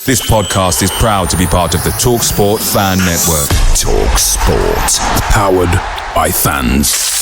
This podcast is proud to be part of the TalkSport Fan Network. TalkSport. Powered by fans.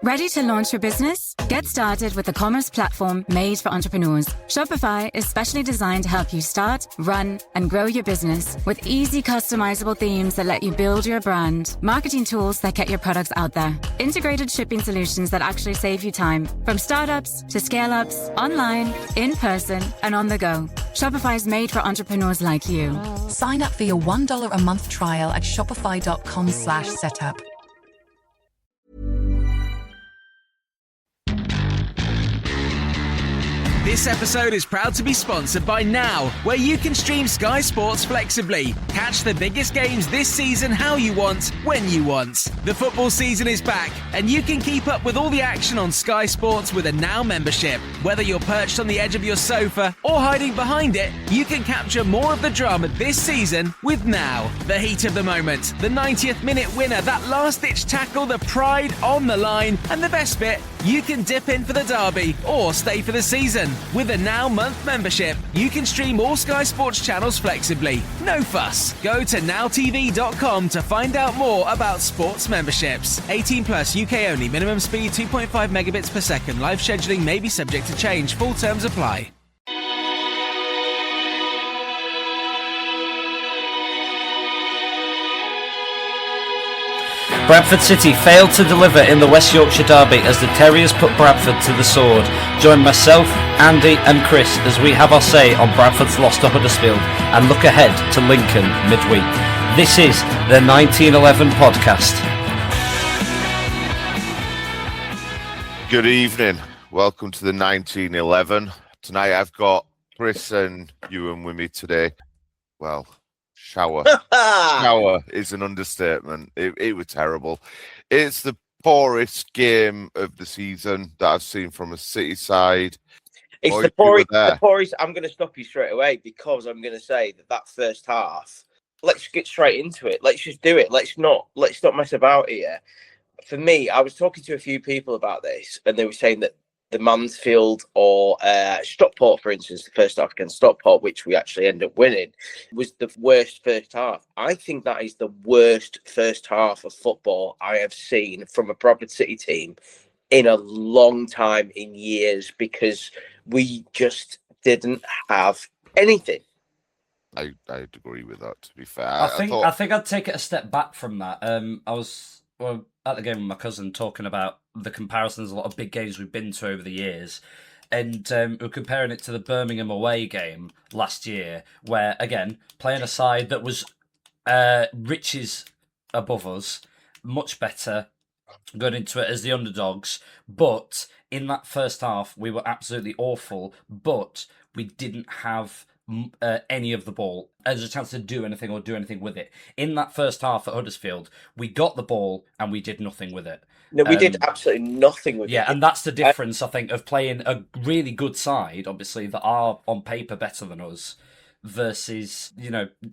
Ready to launch your business? Get started with the commerce platform made for entrepreneurs. Shopify is specially designed to help you start, run, and grow your business with easy customizable themes that let you build your brand, marketing tools that get your products out there, integrated shipping solutions that actually save you time, from startups to scale-ups, online, in person, and on the go. Shopify is made for entrepreneurs like you. Sign up for your $1 a month trial at shopify.com/setup. This episode is proud to be sponsored by Now, where you can stream Sky Sports flexibly. Catch the biggest games this season how you want, when you want. The football season is back, and you can keep up with all the action on Sky Sports with a Now membership. Whether you're perched on the edge of your sofa or hiding behind it, you can capture more of the drama this season with Now. The heat of the moment, the 90th minute winner, that last-ditch tackle, the pride on the line, and the best bit, you can dip in for the derby or stay for the season. With a Now month membership, you can stream all Sky Sports channels flexibly. No fuss. Go to nowtv.com to find out more about sports memberships. 18 plus, UK only. Minimum speed 2.5 megabits per second. Live scheduling may be subject to change. Full terms apply. Bradford City failed to deliver in the West Yorkshire derby as the Terriers put Bradford to the sword. Join myself, Andy and Chris as we have our say on Bradford's loss to Huddersfield and look ahead to Lincoln midweek. This is the 1911 podcast. Good evening. Welcome to the 1911. Tonight I've got Chris and Ewan with me today. Well, shower is an understatement. It was terrible. It's the poorest game of the season that I've seen from a City side. It's the poorest. I'm going to stop you straight away because I'm going to say that first half. Let's get straight into it. Let's just do it. Let's not mess about here. For me, I was talking to a few people about this, and they were saying that the Mansfield or Stockport, for instance, the first half against Stockport, which we actually ended up winning, was the worst first half. I think that is the worst first half of football I have seen from a Bradford City team in a long time, in years, because we just didn't have anything. I'd agree with that, to be fair. I think I'd take it a step back from that. I was at the game with my cousin talking about the comparisons, a lot of big games we've been to over the years, and we're comparing it to the Birmingham away game last year, where, again, playing a side that was riches above us, much better, going into it as the underdogs, but in that first half we were absolutely awful, but we didn't have any of the ball as a chance to do anything or do anything with it. In that first half at Huddersfield, we got the ball and we did nothing with it. No, we did absolutely nothing with it. Yeah, and that's the difference, I think, of playing a really good side, obviously, that are on paper better than us, versus,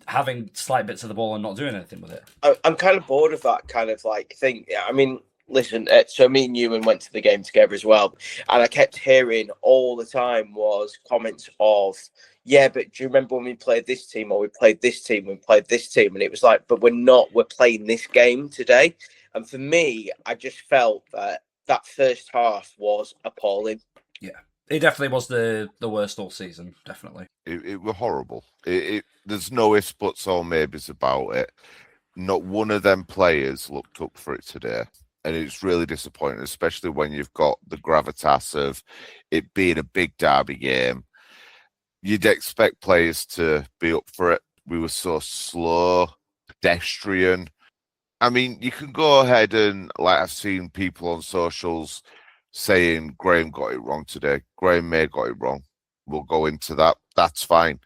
having slight bits of the ball and not doing anything with it. I'm kind of bored of that kind of thing. I mean, listen, so me and Ewan went to the game together as well, and I kept hearing all the time was comments of, yeah, but do you remember when we played this team, or we played this team, we played this team? And it was like, but we're playing this game today. And for me, I just felt that first half was appalling. Yeah, it definitely was the worst all season, definitely. It was horrible. There's no ifs, buts, or maybes about it. Not one of them players looked up for it today. And it's really disappointing, especially when you've got the gravitas of it being a big derby game. You'd expect players to be up for it. We were so slow, pedestrian. I mean, you can go ahead and, I've seen people on socials saying Graham got it wrong today. Graham may got it wrong. We'll go into that. That's fine.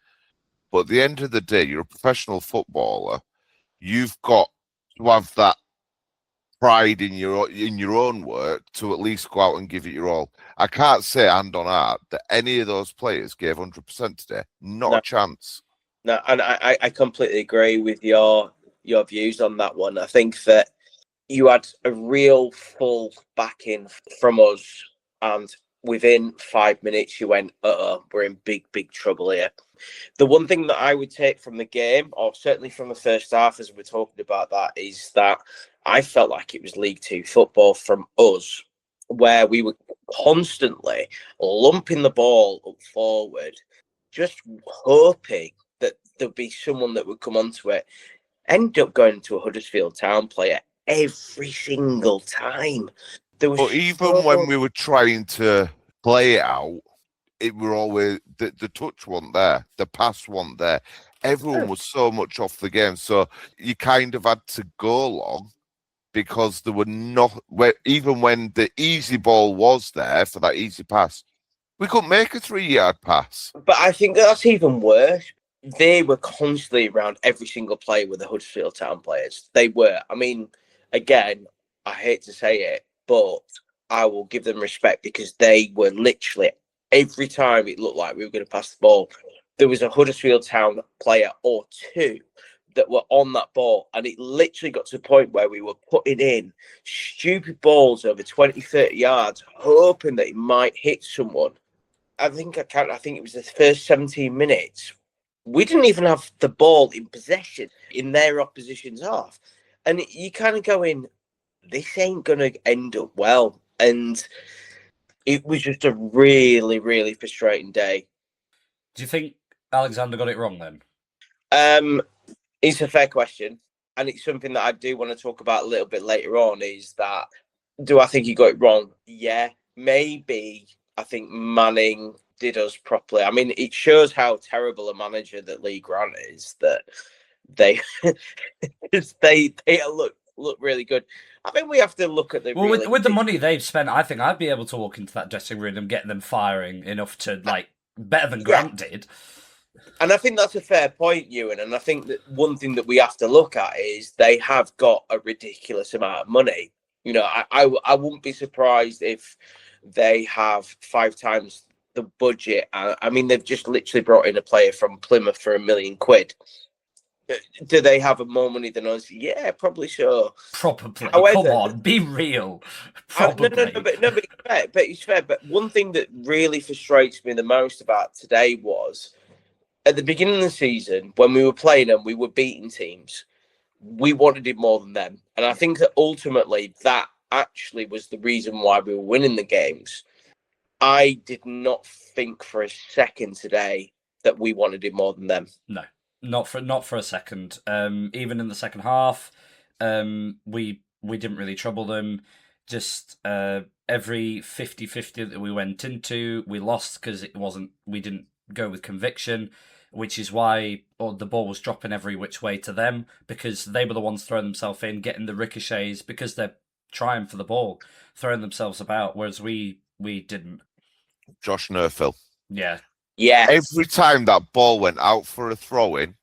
But at the end of the day, you're a professional footballer. You've got to have that pride in your own work to at least go out and give it your all. I can't say hand on heart that any of those players gave 100% today. Not a chance. No, and I completely agree with your views on that one. I think that you had a real full backing from us, and within 5 minutes, you went, we're in big, big trouble here. The one thing that I would take from the game, or certainly from the first half, as we're talking about that, is that I felt like it was League Two football from us, where we were constantly lumping the ball up forward, just hoping that there'd be someone that would come onto it. End up going to a Huddersfield Town player every single time. But even when we were trying to play it out, it were always the touch wasn't there, the pass wasn't there. Everyone was so much off the game, so you kind of had to go long because there were not. Even when the easy ball was there for that easy pass, we couldn't make a 3-yard pass. But I think that's even worse. They were constantly around every single player with the Huddersfield Town players. They were. I mean, again, I hate to say it, but I will give them respect because they were literally every time it looked like we were going to pass the ball, there was a Huddersfield Town player or two that were on that ball. And it literally got to the point where we were putting in stupid balls over 20, 30 yards, hoping that it might hit someone. I think it was the first 17 minutes. We didn't even have the ball in possession in their opposition's half. And you kind of go in, this ain't going to end up well. And it was just a really, really frustrating day. Do you think Alexander got it wrong then? It's a fair question. And it's something that I do want to talk about a little bit later on, is that, do I think he got it wrong? Yeah, maybe. I think Manning did us properly. I mean, it shows how terrible a manager that Lee Grant is, that they look really good. I think we have to look at the. Well, with the money they've spent, I think I'd be able to walk into that dressing room and get them firing enough to better than Grant did. And I think that's a fair point, Ewan. And I think that one thing that we have to look at is they have got a ridiculous amount of money. You know, I wouldn't be surprised if they have 5 times the budget. I mean, they've just literally brought in a player from Plymouth for £1 million. Do they have more money than us? Yeah, probably so. Probably. However, come on, be real. Probably. No, but it's fair. But one thing that really frustrates me the most about today was, at the beginning of the season, when we were playing them, we were beating teams. We wanted it more than them. And I think that ultimately that actually was the reason why we were winning the games. I did not think for a second today that we wanted it more than them. No. Not for a second. Even in the second half, we didn't really trouble them. Just every 50-50 that we went into, we lost because we didn't go with conviction, which is why the ball was dropping every which way to them, because they were the ones throwing themselves in, getting the ricochets, because they're trying for the ball, throwing themselves about, whereas we didn't. Josh Nerfil. Yeah. Yeah. Every time that ball went out for a throw-in,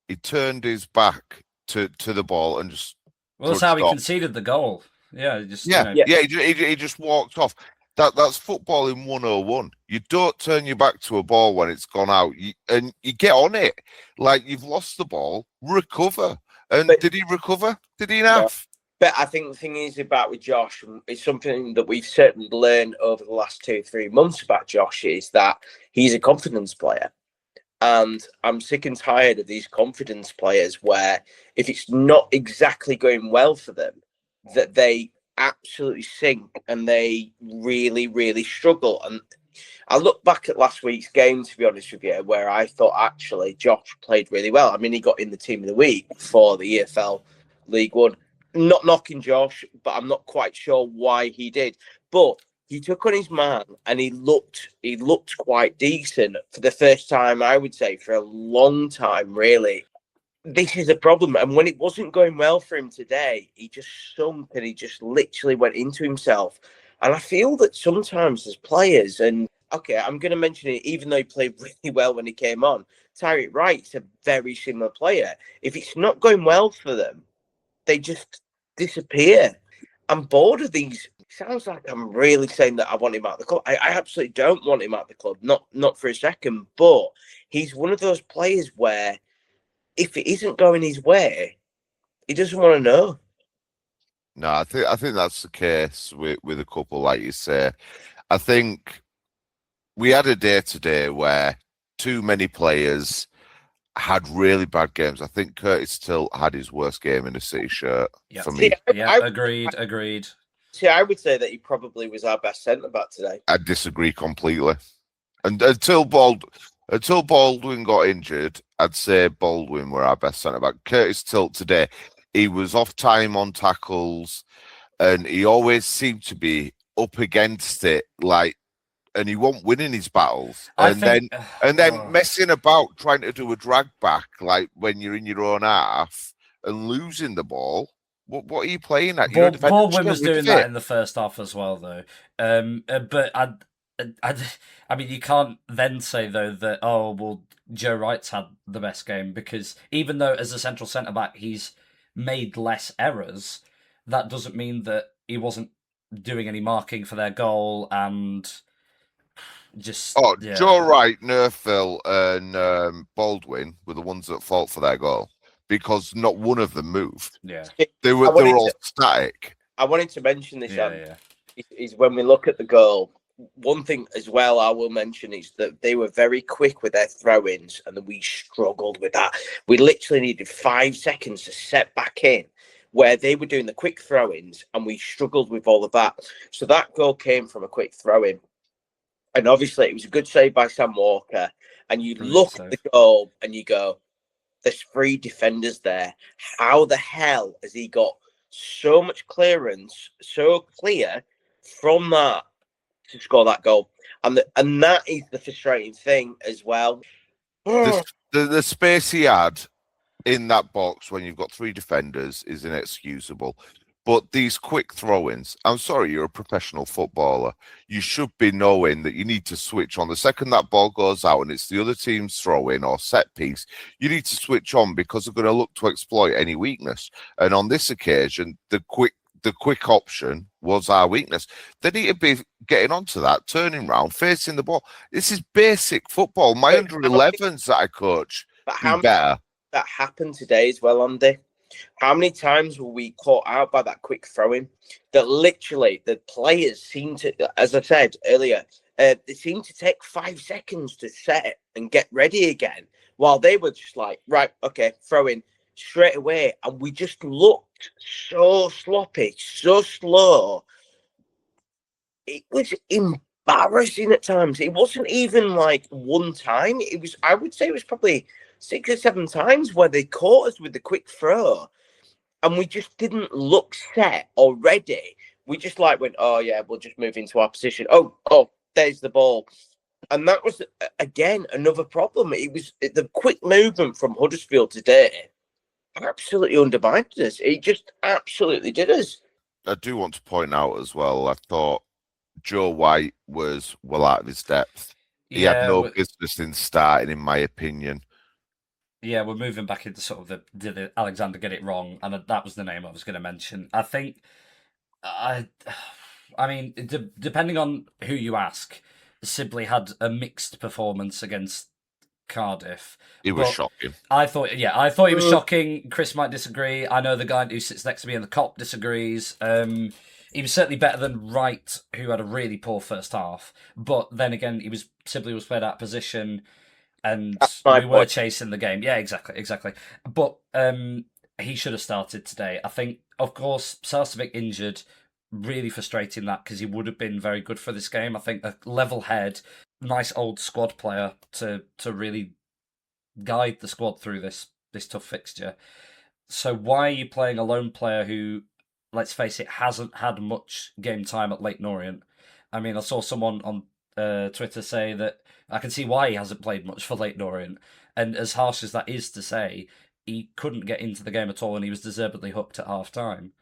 he turned his back to the ball and just. Well, that's how he conceded the goal. Yeah, he just walked off. That's football in 101. You don't turn your back to a ball when it's gone out, and you get on it. Like, you've lost the ball, recover. And did he recover? Did he enough? But I think the thing is about with Josh, it's something that we've certainly learned over the last 2-3 months about Josh, is that he's a confidence player. And I'm sick and tired of these confidence players where if it's not exactly going well for them, that they absolutely sink and they really, really struggle. And I look back at last week's game, to be honest with you, where I thought actually Josh played really well. I mean, he got in the team of the week for the EFL League One. Not knocking Josh, but I'm not quite sure why he did. But he took on his man and he looked quite decent for the first time, I would say, for a long time, really. This is a problem. And when it wasn't going well for him today, he just sunk and he just literally went into himself. And I feel that sometimes as players, and okay, I'm going to mention it, even though he played really well when he came on, Tyreek Wright's a very similar player. If it's not going well for them, they just disappear. I'm bored of these. It sounds like I'm really saying that I want him out of the club. I absolutely don't want him out of the club, not for a second. But he's one of those players where if it isn't going his way, he doesn't want to know. No, I think that's the case with a couple, like you say. I think we had a day today where too many players had really bad games. I think Curtis Tilt had his worst game in a City shirt for me. Agreed. See, I would say that he probably was our best centre back today. I disagree completely. And until Baldwin got injured, I'd say Baldwin were our best centre back. Curtis Tilt today, he was off time on tackles, and he always seemed to be up against it, and he won't win in his battles. And then messing about trying to do a drag back, like when you're in your own half and losing the ball. What are you playing at? Baldwin was doing that in the first half as well, though. But I mean, you can't then say though that Joe Wright's had the best game, because even though as a central centre back he's made less errors, that doesn't mean that he wasn't doing any marking for their goal and just. Joe Wright, Nerfil, and Baldwin were the ones that fought for their goal, because not one of them moved. Yeah, they were all static. I wanted to mention this. Is when we look at the goal. One thing as well I will mention is that they were very quick with their throw-ins, and then we struggled with that. We literally needed 5 seconds to set back in, where they were doing the quick throw-ins, and we struggled with all of that. So that goal came from a quick throw-in. And obviously it was a good save by Sam Walker. And you look at the goal and you go, there's 3 defenders there. How the hell has he got so much clearance, so clear from that to score that goal? And that is the frustrating thing as well. The space he had in that box when you've got 3 defenders is inexcusable. But these quick throw-ins, I'm sorry, you're a professional footballer. You should be knowing that you need to switch on. The second that ball goes out and it's the other team's throw-in or set piece, you need to switch on, because they're going to look to exploit any weakness. And on this occasion, the quick option was our weakness. They need to be getting onto that, turning round, facing the ball. This is basic football. My under-11s that I coach do better. That happened today as well, Andy. How many times were we caught out by that quick throw-in? That literally the players seem to, as I said earlier, they seem to take 5 seconds to set and get ready again, while they were just like, right, okay, throw in straight away. And we just looked so sloppy, so slow. It was embarrassing at times. It wasn't even like one time. It was, I would say it was probably 6 or 7 times where they caught us with the quick throw, and we just didn't look set or ready. We just went, oh yeah, we'll just move into our position. Oh, there's the ball. And that was, again, another problem. It was the quick movement from Huddersfield today absolutely undermined us. It just absolutely did us. I do want to point out as well, I thought Joe White was well out of his depth. He had no business in starting, in my opinion. Yeah, we're moving back into sort of did Alexander get it wrong? And that was the name I was going to mention. I think, I mean, depending on who you ask, Sibley had a mixed performance against Cardiff. It was shocking. I thought he was shocking. Chris might disagree. I know the guy who sits next to me in the COP disagrees. He was certainly better than Wright, who had a really poor first half. But then again, Sibley was played out of position, and we were chasing the game. Yeah, exactly. But he should have started today. I think, of course, Sarcevic injured, really frustrating that, because he would have been very good for this game. I think a level head, nice old squad player to really guide the squad through this tough fixture. So why are you playing a lone player who, let's face it, hasn't had much game time at Leyton Orient? I mean, I saw someone on Twitter say that I can see why he hasn't played much for Leyton Orient, and as harsh as that is to say, he couldn't get into the game at all, and he was deservedly hooked at half time.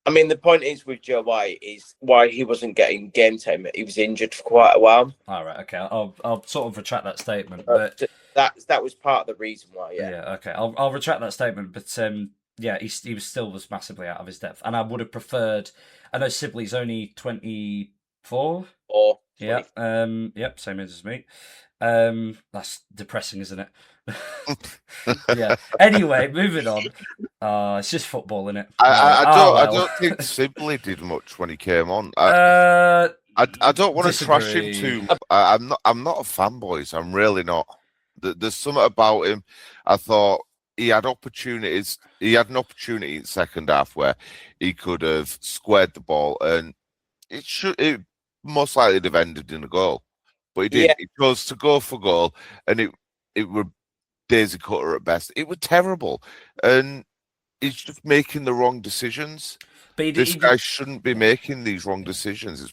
I mean, the point is with Joe White is why he wasn't getting game time. He was injured for quite a while. All right, okay. I'll sort of retract that statement. But that was part of the reason why. Yeah. Yeah. Okay. I'll retract that statement. But yeah, he was massively out of his depth, and I would have preferred. I know Sibley's only 24. Or yeah. Yep. Same age as me. That's depressing, isn't it? Yeah. Anyway, moving on. It's just football, isn't it? I don't think Sibley did much when he came on. I don't want to trash him Disagree. too much. I'm not a fan, boys. I'm really not. There's something about him. I thought he had opportunities. He had an opportunity in the second half where he could have squared the ball, and it most likely have ended in a goal. But he didn't. He chose to go for goal, and it were Daisy Cutter at best. It was terrible, and he's just making the wrong decisions. But This guy shouldn't be making these wrong decisions.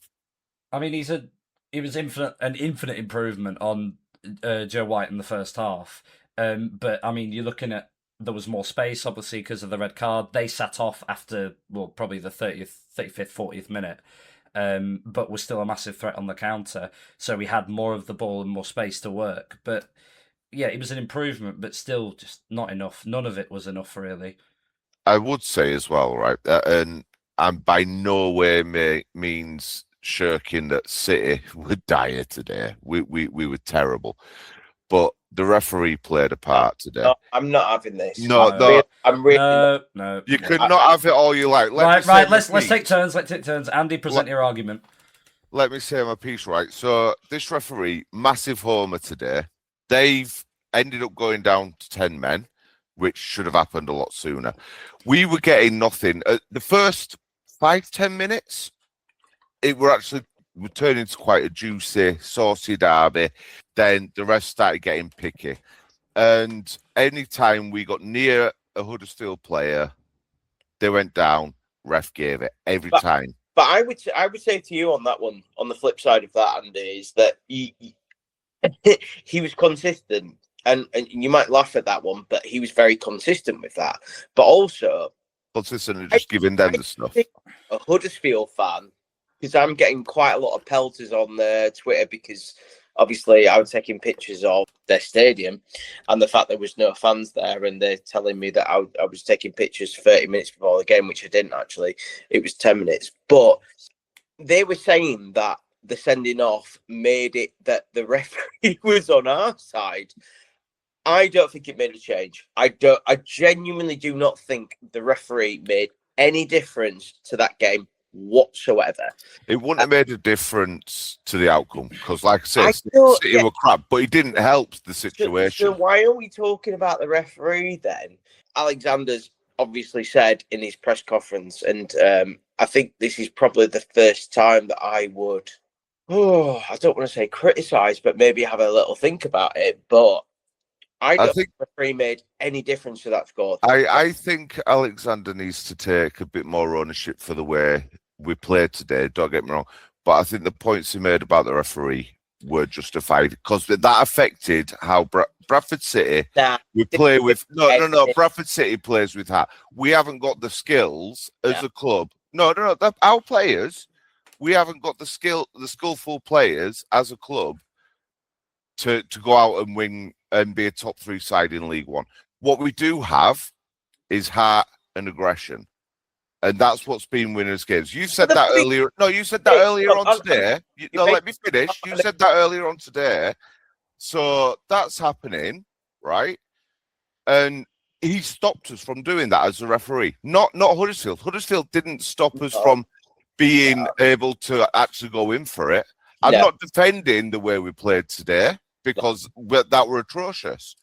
I mean, he was an infinite improvement on Joe White in the first half. But I mean, you're looking at there was more space, obviously, because of the red card. They sat off after probably the 30th, 35th, 40th minute. But was still a massive threat on the counter. So we had more of the ball and more space to work. But yeah, it was an improvement, but still just not enough. None of it was enough, really. I would say as well, right, and I'm by no way means shirking that City were dire today. We were terrible, but the referee played a part today. No, I'm not having this. No. I'm really no. You could not have it all you like. Right. Let's take turns. Let's take turns. Andy, present your argument. Let me say my piece, right? So this referee, massive homer today. They've ended up going down to 10 men, which should have happened a lot sooner. We were getting nothing. The first 5-10 minutes, it were turning into quite a juicy, saucy derby. Then the rest started getting picky. And anytime we got near a Huddersfield player, they went down, ref gave it every time. But I would say to you on that one, on the flip side of that, Andy, is that he was consistent. And you might laugh at that one, but he was very consistent with that. But also consistently just giving them the stuff. A Huddersfield fan, because I'm getting quite a lot of pelters on Twitter because obviously I was taking pictures of their stadium and the fact there was no fans there, and they're telling me that I was taking pictures 30 minutes before the game, which I didn't actually. It was 10 minutes. But they were saying that the sending off made it that the referee was on our side. I don't think it made a change. I genuinely do not think the referee made any difference to that game whatsoever. It wouldn't have made a difference to the outcome because, like I said, City were crap, but it didn't help the situation. So why are we talking about the referee then? Alexander's obviously said in his press conference, and I think this is probably the first time that I would, I don't want to say criticise, but maybe have a little think about it, but I don't think the referee made any difference to that score. I think Alexander needs to take a bit more ownership for the way we played today. Don't get me wrong, but I think the points he made about the referee were justified because that affected how Bradford City we play with. No. Bradford City plays with heart. We haven't got the skills as a club. No. Our players, we haven't got the skillful players as a club to go out and win and be a top 3 side in League One. What we do have is heart and aggression. And that's what's been winners' games. You said that earlier. No, you said that earlier on today. Let me finish. You said that earlier on today. So that's happening, right? And he stopped us from doing that as a referee. Not Huddersfield. Huddersfield didn't stop us from being able to actually go in for it. I'm not defending the way we played today because that were atrocious.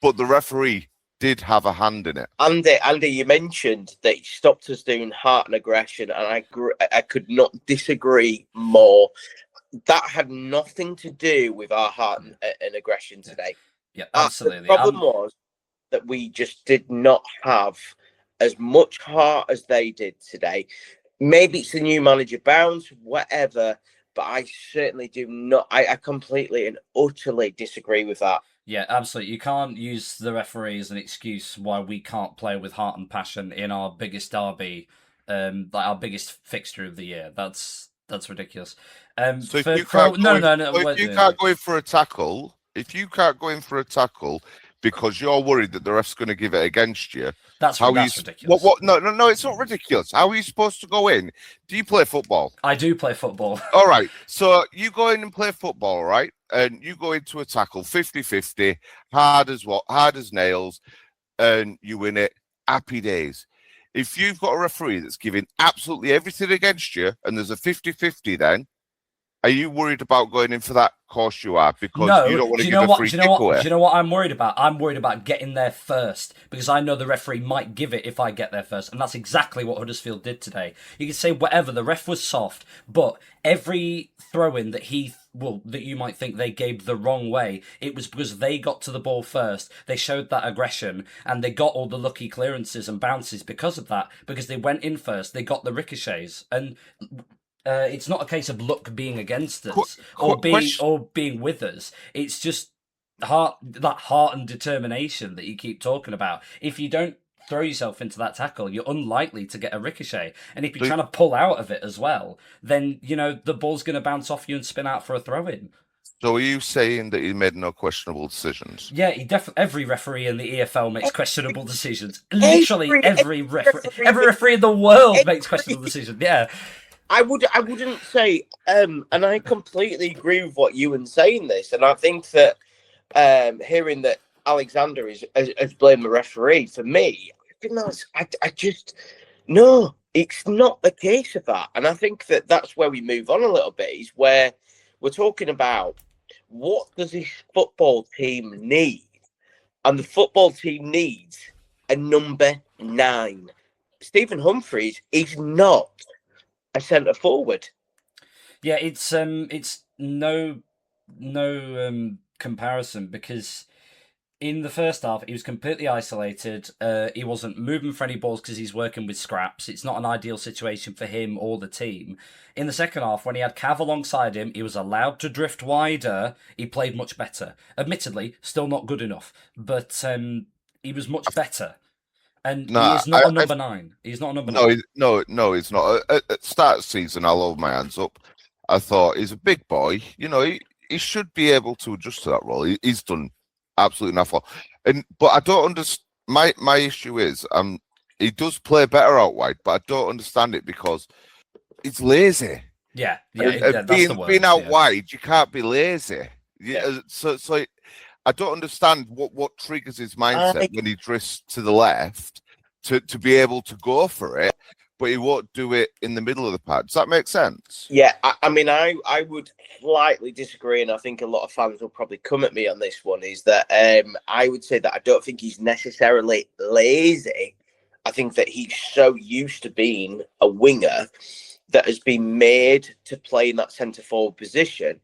But the referee did have a hand in it. Andy, you mentioned that he stopped us doing heart and aggression, and I could not disagree more. That had nothing to do with our heart and aggression today. Yeah, absolutely. The problem was that we just did not have as much heart as they did today. Maybe it's the new manager bounce, whatever, but I certainly do not. I completely and utterly disagree with that. Yeah, absolutely. You can't use the referee as an excuse why we can't play with heart and passion in our biggest derby, like our biggest fixture of the year. That's ridiculous. So if you can't go in for a tackle, because you're worried that the ref's going to give it against you, that's ridiculous. No, it's not ridiculous. How are you supposed to go in? Do you play football? I do play football. All right. So you go in and play football, right? And you go into a tackle 50-50, hard as nails, and you win it. Happy days. If you've got a referee that's giving absolutely everything against you, and there's a 50-50 then, Are you worried about going in for that? Of course you are, because No, you don't want do to you give know a what? free Do you know kick what? away. Do you know what I'm worried about? I'm worried about getting there first because I know the referee might give it if I get there first, and that's exactly what Huddersfield did today. You can say whatever, the ref was soft, but every throw-in that that you might think they gave the wrong way, it was because they got to the ball first. They showed that aggression, and they got all the lucky clearances and bounces because of that. Because they went in first, they got the ricochets, and it's not a case of luck being against us or being with us. It's just heart and determination that you keep talking about. If you don't throw yourself into that tackle, you're unlikely to get a ricochet. And if you're trying to pull out of it as well, then the ball's going to bounce off you and spin out for a throw in. So are you saying that he made no questionable decisions? Yeah, every referee in the EFL makes questionable decisions. Literally every referee in the world makes questionable decisions. Yeah. I wouldn't say, and I completely agree with what Ewan's saying this, and I think that hearing that Alexander has blamed the referee, for me, I just no, it's not the case of that, and I think that that's where we move on a little bit, is where we're talking about what does this football team need, and the football team needs a number 9. Stephen Humphreys is not a centre forward. Yeah, it's no comparison because in the first half he was completely isolated. He wasn't moving for any balls because he's working with scraps. It's not an ideal situation for him or the team. In the second half, when he had Cav alongside him, he was allowed to drift wider. He played much better. Admittedly, still not good enough, but he was much better. And he is not a number 9. He's not a number 9. No, he's not. At start of season, I'll hold my hands up. I thought he's a big boy. He should be able to adjust to that role. He's done absolutely nothing. But I don't understand. My issue is, he does play better out wide, but I don't understand it because he's lazy. Yeah, that's the word. Being out wide, you can't be lazy. Yeah. So I don't understand what triggers his mindset when he drifts to the left to be able to go for it, but he won't do it in the middle of the pad. Does that make sense? Yeah, I mean, I would slightly disagree, and I think a lot of fans will probably come at me on this one, is that I would say that I don't think he's necessarily lazy. I think that he's so used to being a winger that has been made to play in that centre-forward position.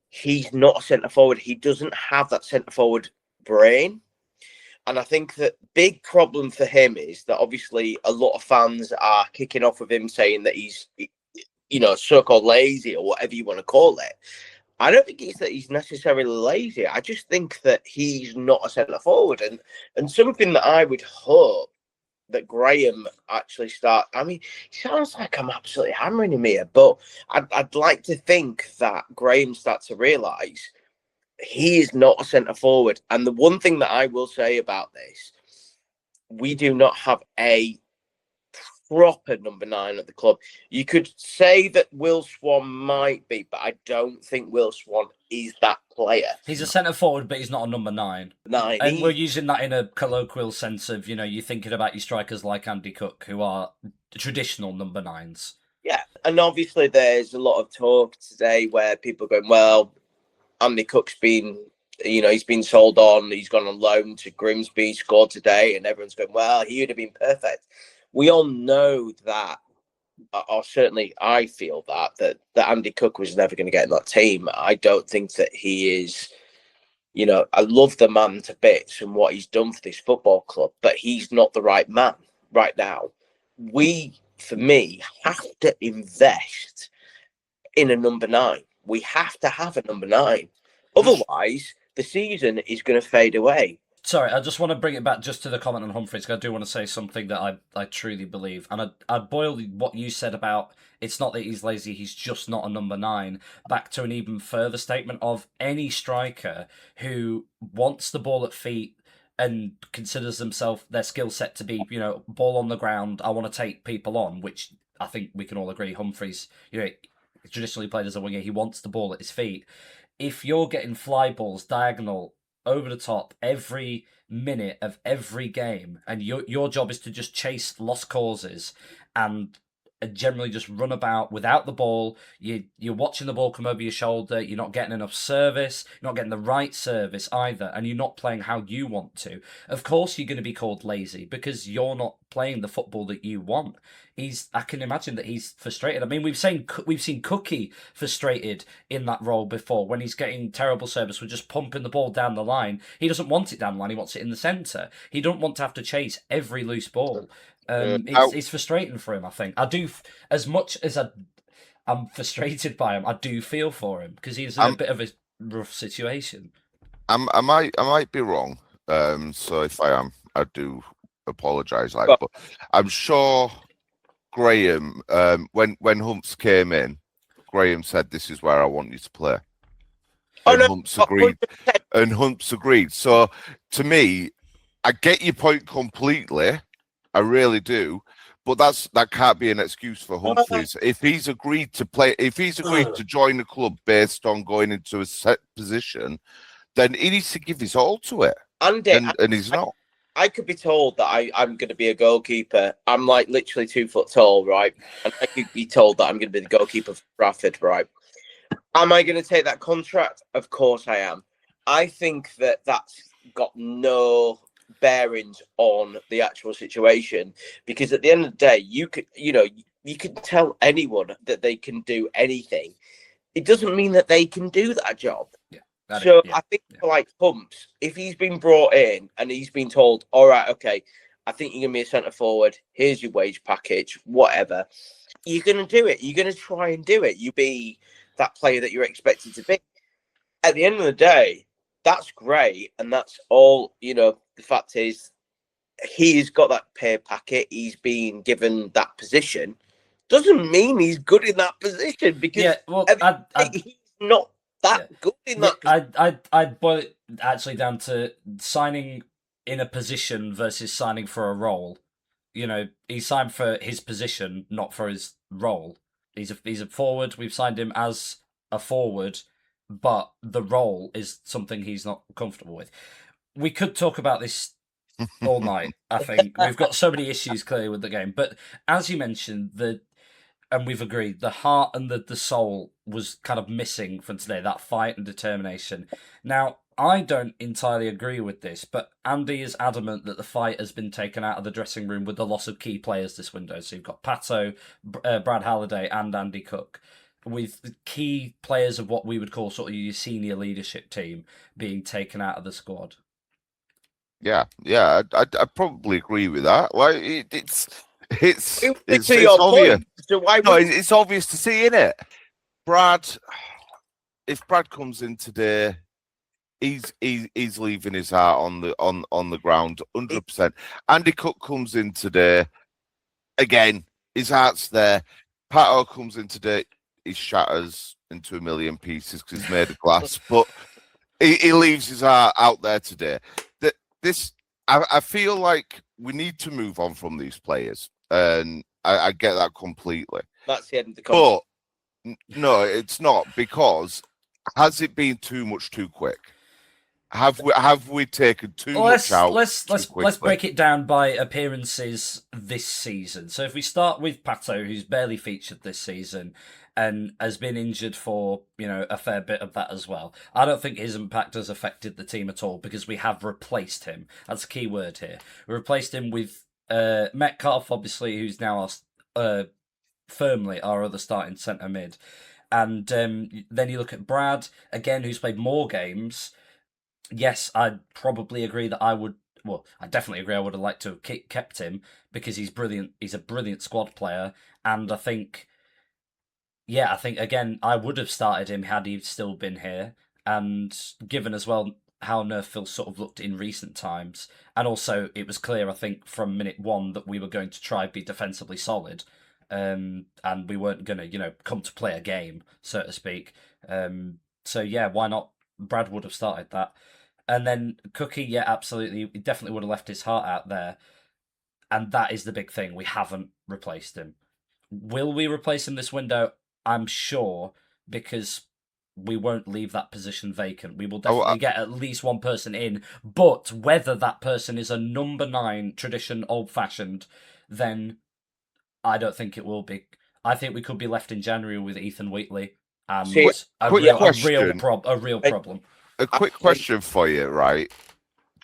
He's not a centre-forward. He doesn't have that centre-forward brain. And I think that big problem for him is that obviously a lot of fans are kicking off with him saying that he's, so-called lazy or whatever you want to call it. I don't think it's that he's necessarily lazy. I just think that he's not a centre-forward. And something that I would hope that Graham actually start. I mean, it sounds like I'm absolutely hammering him here, but I'd like to think that Graham starts to realise he is not a centre forward. And the one thing that I will say about this, we do not have a proper number 9 at the club. You could say that Will Swan might be, but I don't think Will Swan is that player. He's a centre forward, but he's not a number 9. And we're using that in a colloquial sense of, you're thinking about your strikers like Andy Cook, who are traditional number 9s. Yeah, and obviously there's a lot of talk today where people are going, well, Andy Cook's been, he's been sold on, he's gone on loan to Grimsby, scored today, and everyone's going, well, he would have been perfect. We all know that, or certainly I feel that Andy Cook was never going to get in that team. I don't think that he is, I love the man to bits and what he's done for this football club, but he's not the right man right now. We, for me, have to invest in a number 9. We have to have a number 9. Otherwise, the season is going to fade away. Sorry, I just want to bring it back just to the comment on Humphreys, because I do want to say something that I truly believe. And I'd boil what you said about it's not that he's lazy, he's just not a number 9, back to an even further statement of any striker who wants the ball at feet and considers themselves their skill set to be, ball on the ground, I want to take people on, which I think we can all agree Humphreys, traditionally played as a winger, he wants the ball at his feet. If you're getting fly balls diagonal over the top every minute of every game, and your job is to just chase lost causes and generally just run about without the ball. You're watching the ball come over your shoulder. You're not getting enough service. You're not getting the right service either, and you're not playing how you want to. Of course, you're going to be called lazy because you're not playing the football that you want. I can imagine that he's frustrated. I mean, we've seen Cookie frustrated in that role before when he's getting terrible service. We're just pumping the ball down the line. He doesn't want it down the line. He wants it in the centre. He don't want to have to chase every loose ball. It's frustrating for him. I think I do as much as I'm frustrated by him. I do feel for him because he's in a bit of a rough situation. I might be wrong. So if I am, I do apologise. But I'm sure Graham, when Humps came in, Graham said, "This is where I want you to play." Humps agreed. And Humps agreed. So to me, I get your point completely. I really do. But that can't be an excuse for Humphreys. If he's agreed to play, if he's agreed to join the club based on going into a set position, then he needs to give his all to it. And he's not. I could be told that I'm going to be a goalkeeper. I'm like literally 2 foot tall, right? And I could be told that I'm going to be the goalkeeper for Bradford, right? Am I going to take that contract? Of course I am. I think that that's got no bearings on the actual situation, because at the end of the day, you could tell anyone that they can do anything. It doesn't mean that they can do that job. Yeah. I think for like Humps, if he's been brought in and he's been told, all right, okay, I think you're going to be a centre forward, here's your wage package, whatever, you're going to do it. You're going to try and do it. You be that player that you're expected to be. At the end of the day, that's great. And that's all, the fact is, he's got that pay packet. He's been given that position. Doesn't mean he's good in that position, because he's not that good in that. I'd boil it actually down to signing in a position versus signing for a role. He signed for his position, not for his role. He's a forward. We've signed him as a forward, but the role is something he's not comfortable with. We could talk about this all night. I think we've got so many issues clearly with the game, but as you mentioned, and we've agreed, the heart and the soul was kind of missing from today, that fight and determination. Now, I don't entirely agree with this, but Andy is adamant that the fight has been taken out of the dressing room with the loss of key players this window. So you've got Pato, Brad Halliday and Andy Cook, with the key players of what we would call sort of your senior leadership team being taken out of the squad. Yeah, I'd probably agree with that. Like it's obvious. So it's obvious to see, isn't it? If Brad comes in today, he's leaving his heart on the ground, 100%. Andy Cook comes in today, again, his heart's there. Pato comes in today, he shatters into a million pieces because he's made of glass, but he leaves his heart out there today. I feel like we need to move on from these players, and I get that completely. That's the end of the conversation. But no, it's not, because has it been too much too quick? Have we taken too much out? Let's break it down by appearances this season. So if we start with Pato, who's barely featured this season and has been injured for a fair bit of that as well. I don't think his impact has affected the team at all, because we have replaced him. That's a key word here. We replaced him with Metcalf, obviously, who's now firmly our other starting centre mid. And then you look at Brad, again, who's played more games. Yes, I'd probably agree that I definitely agree I would have liked to have kept him, because he's brilliant. He's a brilliant squad player. And I think again, I would have started him had he still been here. And given as well how Nerfville sort of looked in recent times, and also it was clear, I think, from minute one that we were going to try be defensively solid, and we weren't going to, come to play a game, so to speak. So yeah, why not? Brad would have started that. And then Cookie, yeah, absolutely, he definitely would have left his heart out there. And that is the big thing. We haven't replaced him. Will we replace him this window? I'm sure, because we won't leave that position vacant. We will definitely get at least one person in. But whether that person is a number 9, tradition, old-fashioned, then I don't think it will be. I think we could be left in January with Ethan Wheatley and a real problem. A quick question for you, right?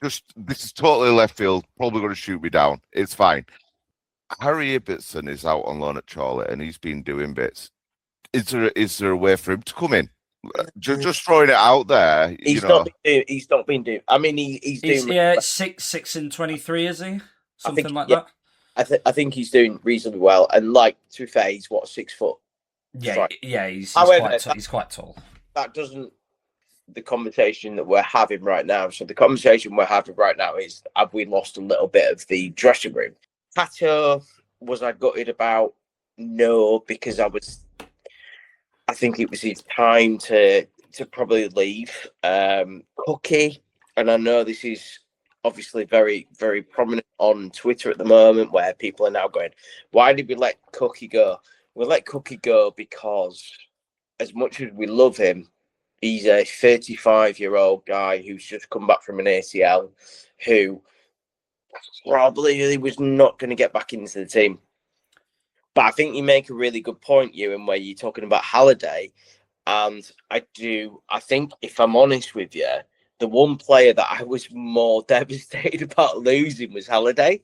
Just this is totally left field. Probably going to shoot me down. It's fine. Harry Ibbotson is out on loan at Charlotte, and he's been doing bits. Is there a way for him to come in? Just throwing it out there. He's not been doing. I mean, he's doing. Yeah, 6 in 23, is he? Something like that. I think he's doing reasonably well. And like, to be fair, he's 6 foot. Yeah, he's quite tall. That doesn't. The conversation that we're having right now. So the conversation we're having right now is: have we lost a little bit of the dressing room? Pato, was I gutted about? No, because I think it was his time to probably leave. Cookie, and I know this is obviously very, very prominent on Twitter at the moment, where people are now going, why did we let Cookie go? We let Cookie go because as much as we love him, he's a 35-year-old guy who's just come back from an ACL, who probably was not going to get back into the team. But I think you make a really good point, Ewan, where you're talking about Halliday. And I think, if I'm honest with you, the one player that I was more devastated about losing was Halliday.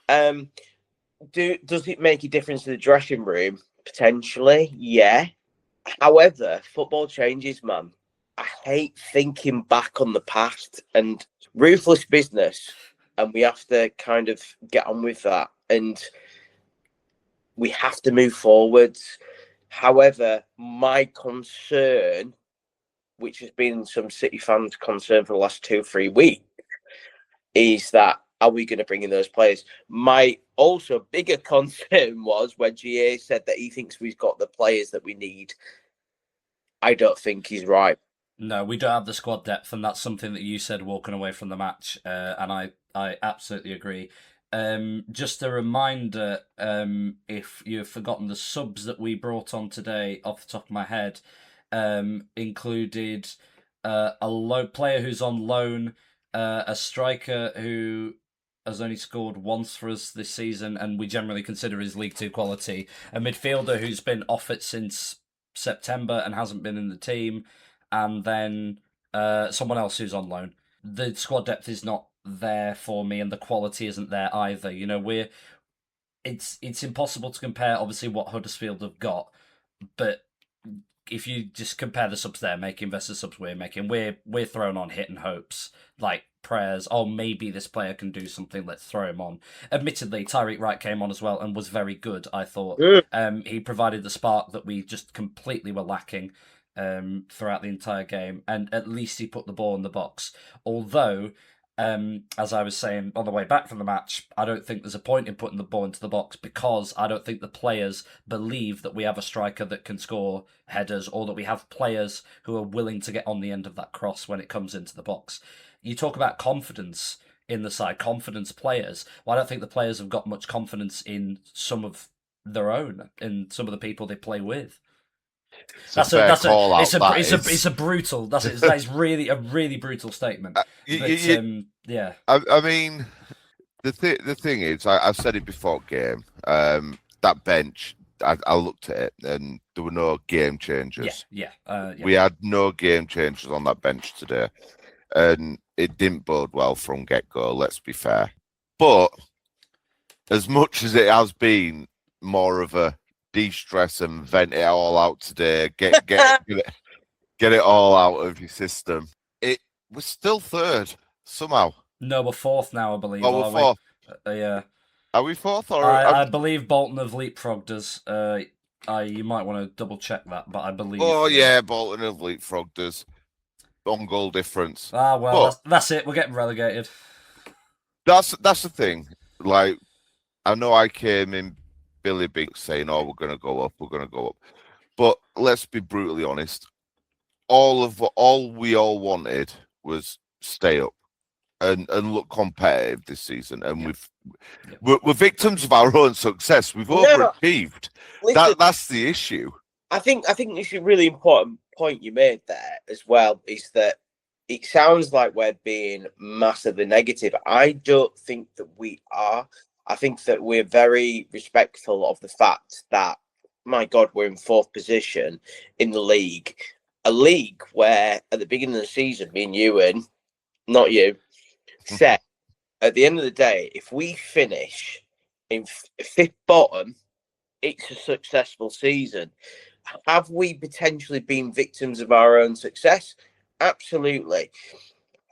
Does it make a difference to the dressing room? Potentially, yeah. However, football changes, man. I hate thinking back on the past, and ruthless business, and we have to kind of get on with that, and we have to move forwards. However, my concern, which has been some City fans' concern for the last 2-3 weeks, is that are we going to bring in those players? My also bigger concern was when GA said that he thinks we've got the players that we need. I don't think he's right. No, we don't have the squad depth, and that's something that you said walking away from the match, and I absolutely agree. Just a reminder, if you've forgotten, the subs that we brought on today, off the top of my head, included a player who's on loan, a striker who has only scored once for us this season, and we generally consider his League 2 quality, a midfielder who's been off it since September and hasn't been in the team, and then someone else who's on loan. The squad depth is not there for me, and the quality isn't there either. You know, it's impossible to compare obviously what Huddersfield have got, but if you just compare the subs they're making versus subs we're making, we're thrown on hitting hopes, like prayers. Oh, maybe this player can do something. Let's throw him on. Admittedly, Tyreek Wright came on as well and was very good. I thought he provided the spark that we just completely were lacking throughout the entire game, and at least he put the ball in the box. Although, as I was saying on the way back from the match, I don't think there's a point in putting the ball into the box because I don't think the players believe that we have a striker that can score headers, or that we have players who are willing to get on the end of that cross when it comes into the box. You talk about confidence in the side, confidence players. Well, I don't think the players have got much confidence in some of their own, in some of the people they play with. That is really a really brutal statement. Yeah. I mean, the thing is, I've said it before game. That bench, I looked at it, and there were no game changers. Yeah. We had no game changers on that bench today, and it didn't bode well from get-go. Let's be fair. But as much as it has been more of a de-stress and vent it all out today, get it all out of your system, it was still third somehow. No, we're fourth now, I believe. Oh, we're fourth. Yeah. Are we fourth? Or I believe Bolton have leapfrogged us. You might want to double check that, but I believe. Oh yeah, Bolton have leapfrogged us. On goal difference. Well, that's it. We're getting relegated. That's the thing. Like, I know I came in Billy Big saying, "Oh, we're going to go up. We're going to go up." But let's be brutally honest. All we all wanted was stay up and look competitive this season, and we're victims of our own success. We've overachieved. That's the issue. I think it's a really important point you made there as well, is that it sounds like we're being massively negative. I don't think that we are. I think that we're very respectful of the fact that, my God, we're in 4th position in the league. A league where, at the beginning of the season, me and Ewan, not you, said, at the end of the day, if we finish in 5th bottom, it's a successful season. Have we potentially been victims of our own success? Absolutely.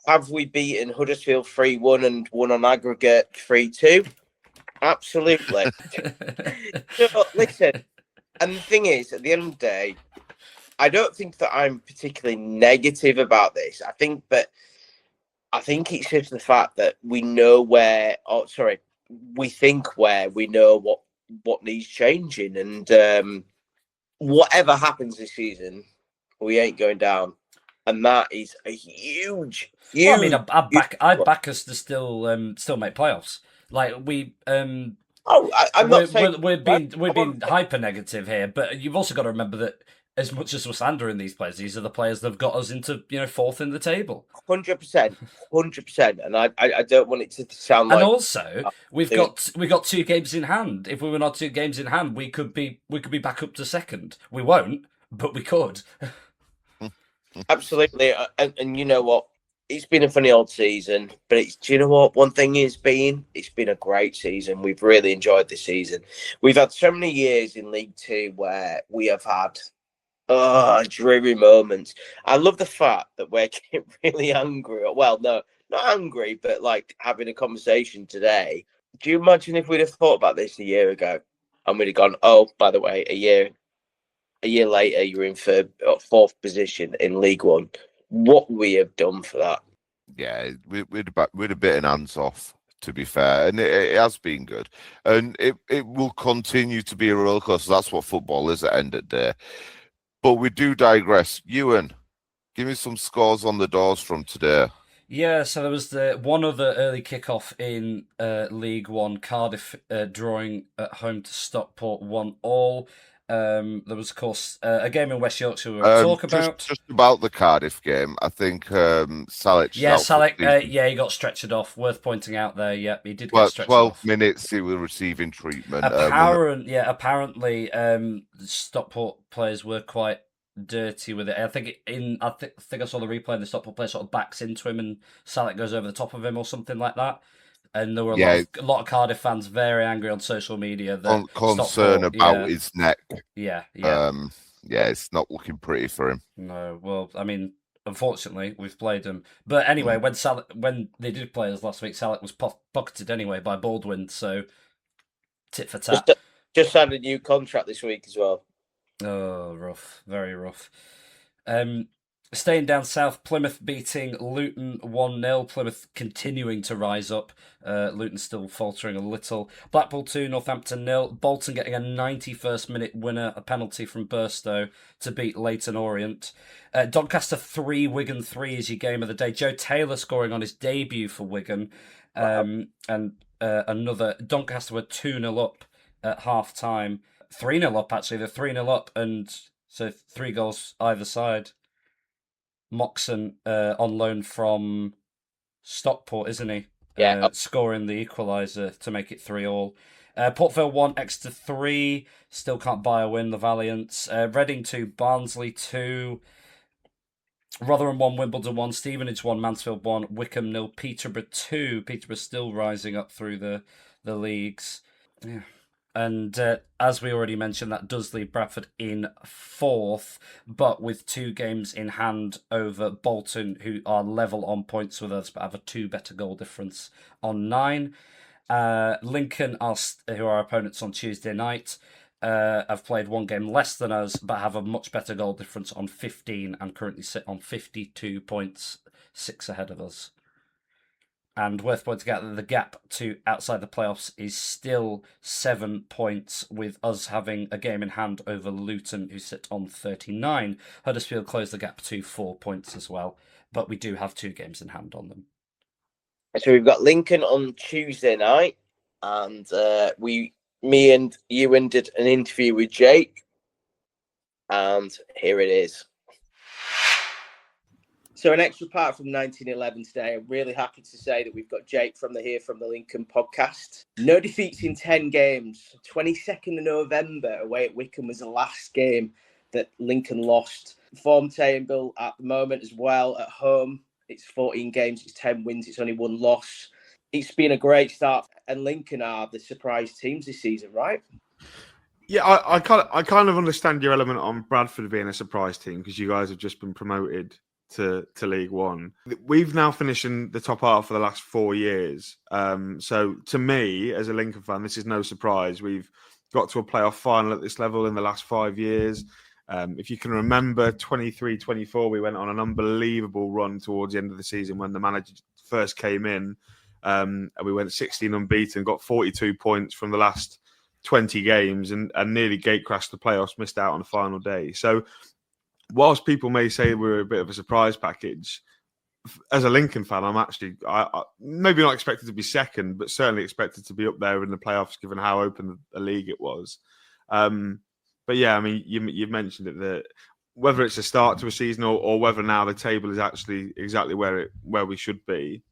Have we beaten Huddersfield 3-1 and won on aggregate 3-2? Absolutely. So, listen, and the thing is, at the end of the day, I don't think that I'm particularly negative about this. I think it's just the fact that we know we think where we know what needs changing, and whatever happens this season, we ain't going down, and that is a huge. Well, I mean, I back us to still make playoffs. Like I'm not saying we're being hyper negative here, but you've also got to remember that as much as we're slandering these players, these are the players that have got us into 4th in the table. 100%, and I don't want it to sound like. And also, we've got 2 games in hand. If we were not 2 games in hand, we could be back up to 2nd. We won't, but we could. Absolutely, and you know what? It's been a funny old season, but do you know what? One thing it's been a great season. We've really enjoyed this season. We've had so many years in League 2 where we have had dreary moments. I love the fact that we're getting really angry. Well, no, not angry, but like having a conversation today. Do you imagine if we'd have thought about this a year ago and we'd have gone, oh, by the way, a year later, you're in 4th position in League 1. What we have done for that? Yeah, we'd have bitten hands off, to be fair, and it has been good, and it will continue to be a roller coaster. That's what football is at the end of the day. But we do digress. Ewan, give me some scores on the doors from today. Yeah, so there was the one other early kickoff in League 1. Cardiff drawing at home to Stockport 1-1. There was, of course, a game in West Yorkshire we were talk about. Just about the Cardiff game, I think Salek. Yeah, Salek. He got stretchered off. Worth pointing out there. Yeah, he did get stretchered 12 off. minutes he was receiving treatment. Apparently, Stockport players were quite dirty with it. I think I saw the replay, and the Stockport player sort of backs into him, and Salek goes over the top of him or something like that. And there were a lot of Cardiff fans very angry on social media. Concern about his neck. Yeah. It's not looking pretty for him. No, well, I mean, unfortunately, we've played him. But anyway, when they did play us last week, Salek was pocketed anyway by Baldwin, so tit for tat. Just signed a new contract this week as well. Oh, rough. Very rough. Staying down south, Plymouth beating Luton 1-0. Plymouth continuing to rise up. Luton still faltering a little. Blackpool 2, Northampton 0. Bolton getting a 91st minute winner, a penalty from Burstow to beat Leyton Orient. Doncaster 3, Wigan 3 is your game of the day. Joe Taylor scoring on his debut for Wigan. And another. Doncaster were 2-0 up at half time. 3-0 up, actually. They're 3-0 up, and so 3 goals either side. Moxon on loan from Stockport, isn't he? Yeah. Scoring the equaliser to make it 3-3. Port Vale 1, Exeter 3. Still can't buy a win, the Valiants. Reading 2, Barnsley 2. Rotherham 1, Wimbledon 1. Stevenage 1, Mansfield 1. Wickham 0, Peterborough 2. Peterborough still rising up through the leagues. Yeah. And as we already mentioned, that does leave Bradford in 4th, but with 2 games in hand over Bolton, who are level on points with us, but have a 2 better goal difference on 9. Lincoln, who are our opponents on Tuesday night, have played 1 game less than us, but have a much better goal difference on 15 and currently sit on 52 points, 6 ahead of us. And worth pointing out that the gap to outside the playoffs is still 7 points, with us having a game in hand over Luton, who sit on 39. Huddersfield closed the gap to 4 points as well, but we do have 2 games in hand on them. So we've got Lincoln on Tuesday night, and me and Ewan did an interview with Jake, and here it is. So an extra part from 1911 today. I'm really happy to say that we've got Jake from the Here from the Lincoln podcast. No defeats in 10 games. 22nd of November away at Wycombe was the last game that Lincoln lost. Form table at the moment as well at home. It's 14 games, it's 10 wins, it's only 1 loss. It's been a great start, and Lincoln are the surprise teams this season, right? Yeah, I kind of understand your element on Bradford being a surprise team because you guys have just been promoted to League One. We've now finished in the top half for the last 4 years. So to me, as a Lincoln fan, this is no surprise. We've got to a playoff final at this level in the last 5 years. If you can remember, 23-24, we went on an unbelievable run towards the end of the season when the manager first came in. And we went 16 unbeaten, got 42 points from the last 20 games and nearly gatecrashed the playoffs, missed out on the final day. So whilst people may say we're a bit of a surprise package, as a Lincoln fan, I'm actually I maybe not expected to be second, but certainly expected to be up there in the playoffs given how open the league it was. But yeah, I mean, you've mentioned it, that whether it's a start to a season or whether now the table is actually exactly where we should be,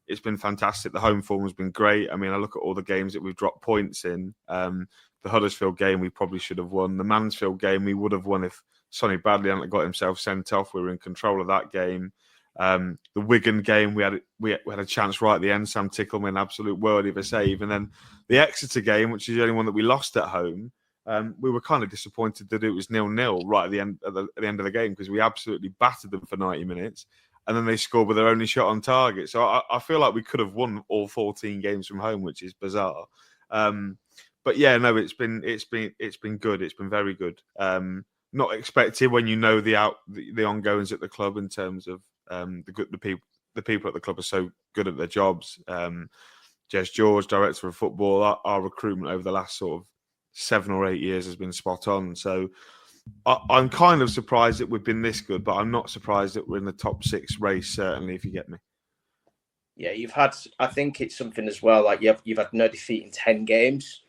it's been fantastic. The home form has been great. I mean, I look at all the games that we've dropped points in. The Huddersfield game we probably should have won. The Mansfield game we would have won if Sonny Bradley hadn't got himself sent off. We were in control of that game. The Wigan game we had a chance right at the end. Sam Tickle made an absolute worldie of a save, and then the Exeter game, which is the only one that we lost at home. We were kind of disappointed that it was 0-0 right at the end of the game because we absolutely battered them for 90 minutes. And then they scored with their only shot on target. So I feel like we could have won all 14 games from home, which is bizarre. But yeah, no, it's been good. It's been very good. Not expected when you know the ongoings at the club in terms of the people at the club are so good at their jobs. Jez George, director of football, our recruitment over the last sort of 7 or 8 years has been spot on. So I'm kind of surprised that we've been this good, but I'm not surprised that we're in the top 6 race, certainly, if you get me. Yeah, I think it's something as well, like you've had no defeat in 10 games.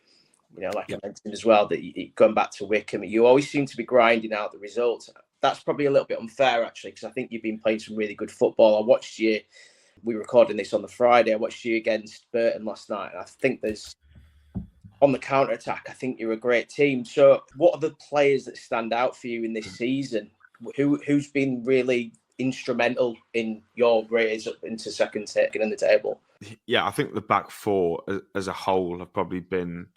I mentioned as well, that going back to Wycombe, you always seem to be grinding out the results. That's probably a little bit unfair, actually, because I think you've been playing some really good football. I watched you, we were recording this on the Friday, I watched you against Burton last night, and I think on the counter-attack, I think you're a great team. So what are the players that stand out for you in this season? Who's been really instrumental in your raise up into second in the table? Yeah, I think the back 4 as a whole have probably been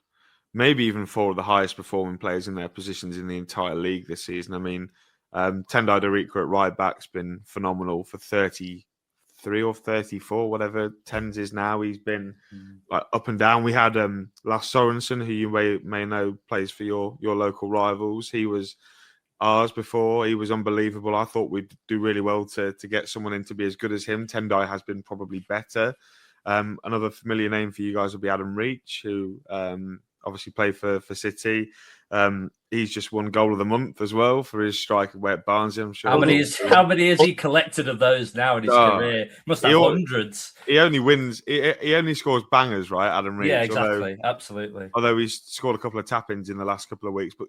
maybe even 4 of the highest performing players in their positions in the entire league this season. I mean, Tendai Darika at right back's been phenomenal for 33 or 34, whatever Tens is now. He's been like up and down. We had Lars Sorensen, who you may know plays for your local rivals. He was ours before. He was unbelievable. I thought we'd do really well to get someone in to be as good as him. Tendai has been probably better. Another familiar name for you guys will be Adam Reach, who obviously played for City. He's just won goal of the month as well for his strike away at Barnsley, I'm sure. How many has he collected of those now in his career? Must have hundreds. He only wins. He only scores bangers, right, Adam Reach? Yeah, exactly. Absolutely. Although he's scored a couple of tap-ins in the last couple of weeks. But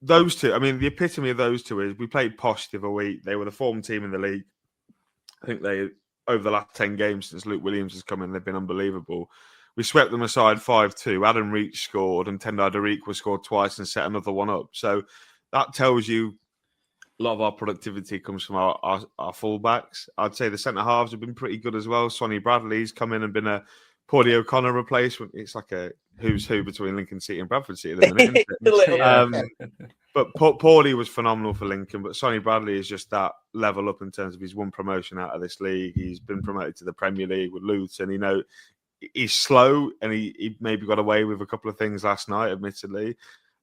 those two, I mean, the epitome of those two is we played Posh the other week. They were the form team in the league. I think over the last 10 games since Luke Williams has come in, they've been unbelievable. We swept them aside 5-2. Adam Reach scored and Tendai Darika scored twice and set another one up. So that tells you a lot of our productivity comes from our fullbacks. I'd say the centre-halves have been pretty good as well. Sonny Bradley's come in and been a Paulie O'Connor replacement. It's like a who's who between Lincoln City and Bradford City at the minute, isn't it? But Paulie was phenomenal for Lincoln, but Sonny Bradley is just that level up in terms of he's won promotion out of this league. He's been promoted to the Premier League with Luton. He's slow and he maybe got away with a couple of things last night, admittedly.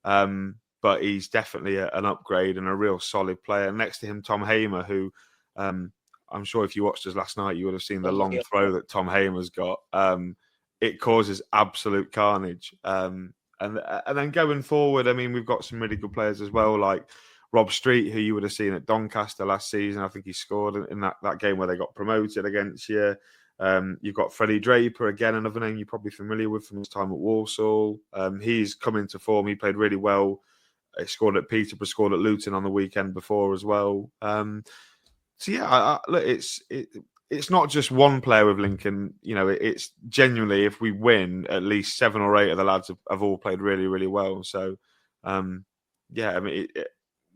But he's definitely an upgrade and a real solid player. Next to him, Tom Hamer, who I'm sure if you watched us last night, you would have seen the long throw that Tom Hamer's got. It causes absolute carnage. And then going forward, I mean, we've got some really good players as well, like Rob Street, who you would have seen at Doncaster last season. I think he scored in that game where they got promoted against you. You've got Freddie Draper, again, another name you're probably familiar with from his time at Walsall. He's come into form. He played really well. He scored at Peterborough, scored at Luton on the weekend before as well. So yeah, look, it's not just one player with Lincoln. You know, it's genuinely, if we win, at least 7 or 8 of the lads have all played really, really well. So, yeah, I mean,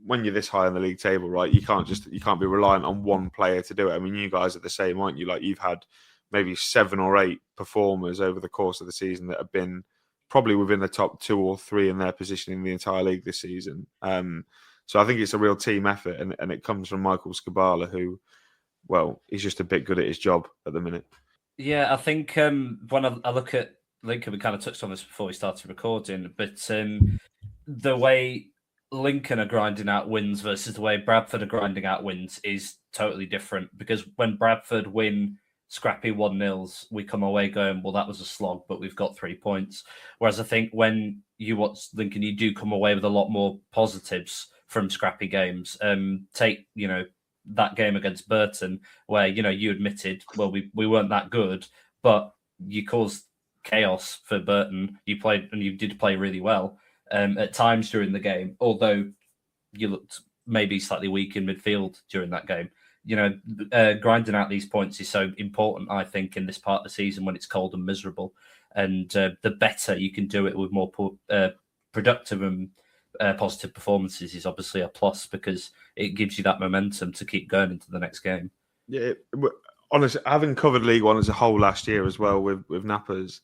when you're this high on the league table, right, you can't be reliant on one player to do it. I mean, you guys are the same, aren't you? Like, you've had maybe 7 or 8 performers over the course of the season that have been probably within the top 2 or 3 in their position in the entire league this season. So I think it's a real team effort, and it comes from Michael Skubala, who, well, he's just a bit good at his job at the minute. Yeah, I think when I look at Lincoln, we kind of touched on this before we started recording, but the way Lincoln are grinding out wins versus the way Bradford are grinding out wins is totally different, because when Bradford win scrappy 1-0s, we come away going, well, that was a slog, but we've got 3 points. Whereas I think when you watch Lincoln, you do come away with a lot more positives from scrappy games. Take, that game against Burton, where, you admitted, well, we weren't that good, but you caused chaos for Burton. You played, and you did play really well at times during the game, although you looked maybe slightly weak in midfield during that game. Grinding out these points is so important, I think, in this part of the season when it's cold and miserable. And the better you can do it with more productive and positive performances is obviously a plus, because it gives you that momentum to keep going into the next game. Yeah, honestly, having covered League One as a whole last year as well with Nappers,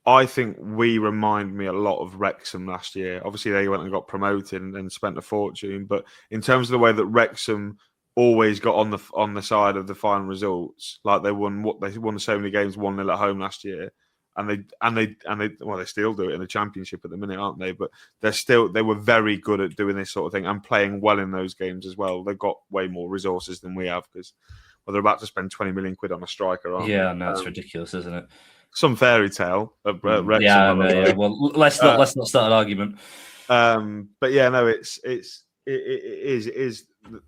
I think we remind me a lot of Wrexham last year. Obviously, they went and got promoted and spent a fortune, but in terms of the way that Wrexham always got on the side of the final results, like they won so many games 1-0 at home last year, and they still do it in the Championship at the minute, aren't they? But they were very good at doing this sort of thing and playing well in those games as well. They've got way more resources than we have, because they're about to spend 20 million quid on a striker, aren't they? Yeah, no, it's ridiculous, isn't it? Some fairy tale at Wrexham. Yeah, no, yeah. Well, let's not start an argument. But yeah, no, it is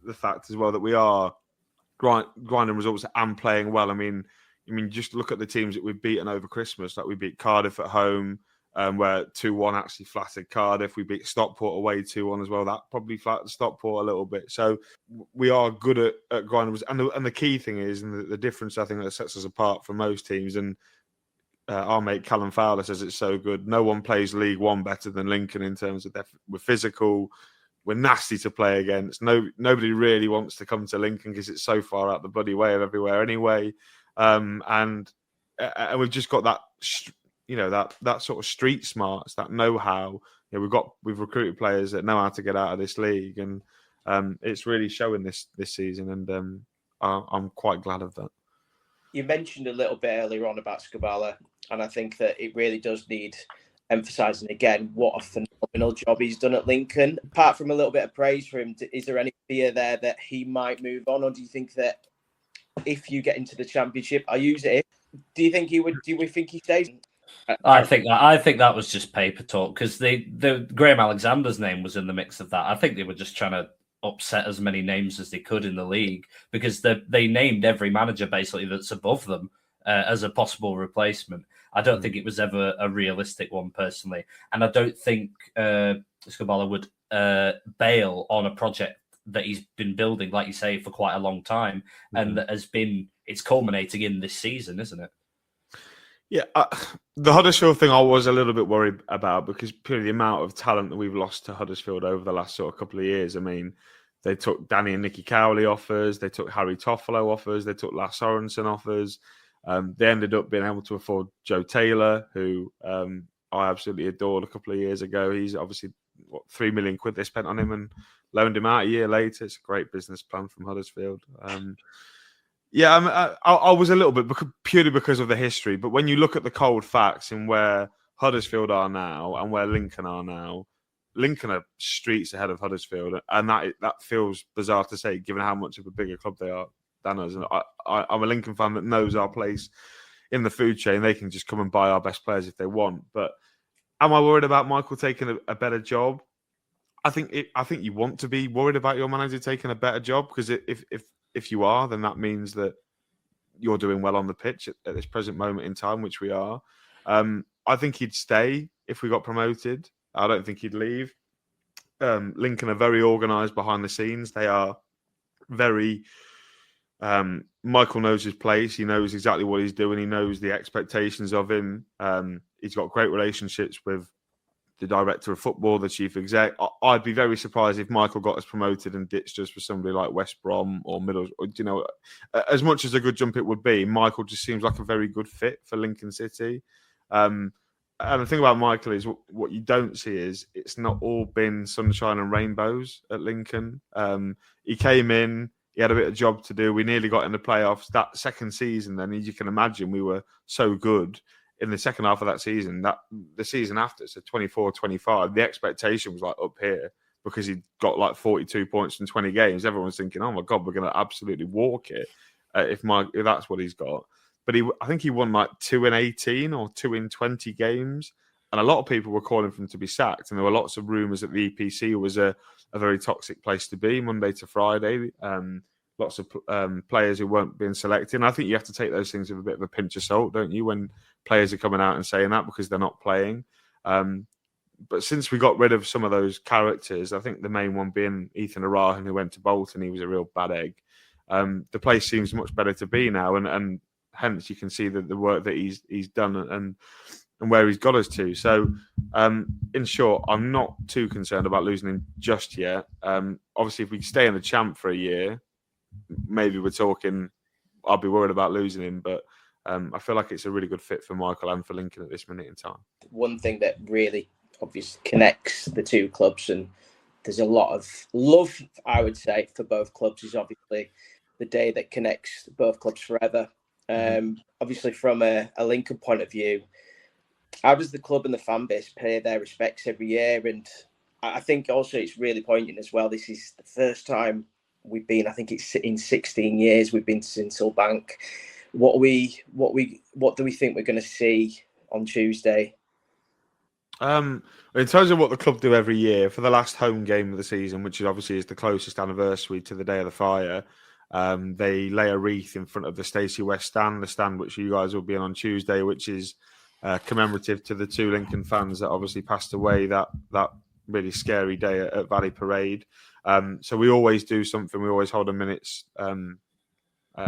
the fact as well that we are grinding results and playing well. I mean, just look at the teams that we've beaten over Christmas. Like, we beat Cardiff at home, where 2-1 actually flattered Cardiff. We beat Stockport away 2-1 as well. That probably flattered Stockport a little bit. So we are good at grinding results. And the key thing is, and the difference I think that sets us apart from most teams, and our mate Callum Fowler says it's so good. No one plays League One better than Lincoln in terms of we're physical, we're nasty to play against. Nobody really wants to come to Lincoln because it's so far out the bloody way of everywhere anyway. And we've just got that, that sort of street smarts, that know-how. We've recruited players that know how to get out of this league, and it's really showing this season. And I'm quite glad of that. You mentioned a little bit earlier on about Skubala, and I think that it really does need emphasising again what a phenomenal job he's done at Lincoln. Apart from a little bit of praise for him, is there any fear there that he might move on, or do you think that if you get into the Championship, I use it, do you think he would? Do we think he stays? I think that was just paper talk, because the Graham Alexander's name was in the mix of that. I think they were just trying to upset as many names as they could in the league, because they named every manager basically that's above them as a possible replacement. I don't think it was ever a realistic one personally, and I don't think Skubala would bail on a project that he's been building, like you say, for quite a long time, and that it's culminating in this season, isn't it? Yeah, the Huddersfield thing I was a little bit worried about, because purely the amount of talent that we've lost to Huddersfield over the last sort of couple of years. I mean, they took Danny and Nicky Cowley offers, they took Harry Toffolo offers, they took Lars Sorensen offers. They ended up being able to afford Joe Taylor, who I absolutely adored a couple of years ago. He's obviously 3 million quid they spent on him and loaned him out a year later. It's a great business plan from Huddersfield. I was a little bit purely because of the history. But when you look at the cold facts and where Huddersfield are now and where Lincoln are now, Lincoln are streets ahead of Huddersfield, and that feels bizarre to say, given how much of a bigger club they are than us. And I'm a Lincoln fan that knows our place in the food chain. They can just come and buy our best players if they want. But am I worried about Michael taking a better job? I think you want to be worried about your manager taking a better job, because if you are, then that means that you're doing well on the pitch at this present moment in time, which we are. I think he'd stay if we got promoted. I don't think he'd leave. Lincoln are very organised behind the scenes. They are very. Michael knows his place. He knows exactly what he's doing. He knows the expectations of him. He's got great relationships with the director of football, the chief exec. I'd be very surprised if Michael got us promoted and ditched us for somebody like West Brom or Middlesbrough. As much as a good jump it would be, Michael just seems like a very good fit for Lincoln City. And the thing about Michael is what you don't see is it's not all been sunshine and rainbows at Lincoln. He came in, he had a bit of job to do. We nearly got in the playoffs that second season. Then, as you can imagine, we were so good in the second half of that season, that the season after, so 24-25, the expectation was like up here because he'd got like 42 points in 20 games. Everyone's thinking, oh my God, we're going to absolutely walk it if that's what he's got. But I think he won like 2 in 18 or 2 in 20 games. And a lot of people were calling for him to be sacked. And there were lots of rumours that the EPC was a very toxic place to be Monday to Friday. Lots of players who weren't being selected. And I think you have to take those things with a bit of a pinch of salt, don't you, when players are coming out and saying that because they're not playing. But since we got rid of some of those characters, I think the main one being Ethan Arahan, who went to Bolton, he was a real bad egg. The place seems much better to be now. And hence you can see the work that he's done and where he's got us to. So, in short, I'm not too concerned about losing him just yet. Obviously, if we stay in the champ for a year, maybe we're talking, I'll be worried about losing him, but I feel like it's a really good fit for Michael and for Lincoln at this minute in time. One thing that really obviously connects the two clubs, and there's a lot of love, I would say, for both clubs, is obviously the day that connects both clubs forever. Obviously, from a Lincoln point of view, how does the club and the fan base pay their respects every year? And I think also it's really poignant as well. This is the first time we've been, I think it's in 16 years, we've been to Sincil Bank. What do we think we're going to see on Tuesday? In terms of what the club do every year, for the last home game of the season, which obviously is the closest anniversary to the day of the fire, they lay a wreath in front of the Stacey West stand, the stand which you guys will be in on Tuesday, which is commemorative to the 2 Lincoln fans that obviously passed away that really scary day at Valley Parade. So we always do something. We always hold a minute's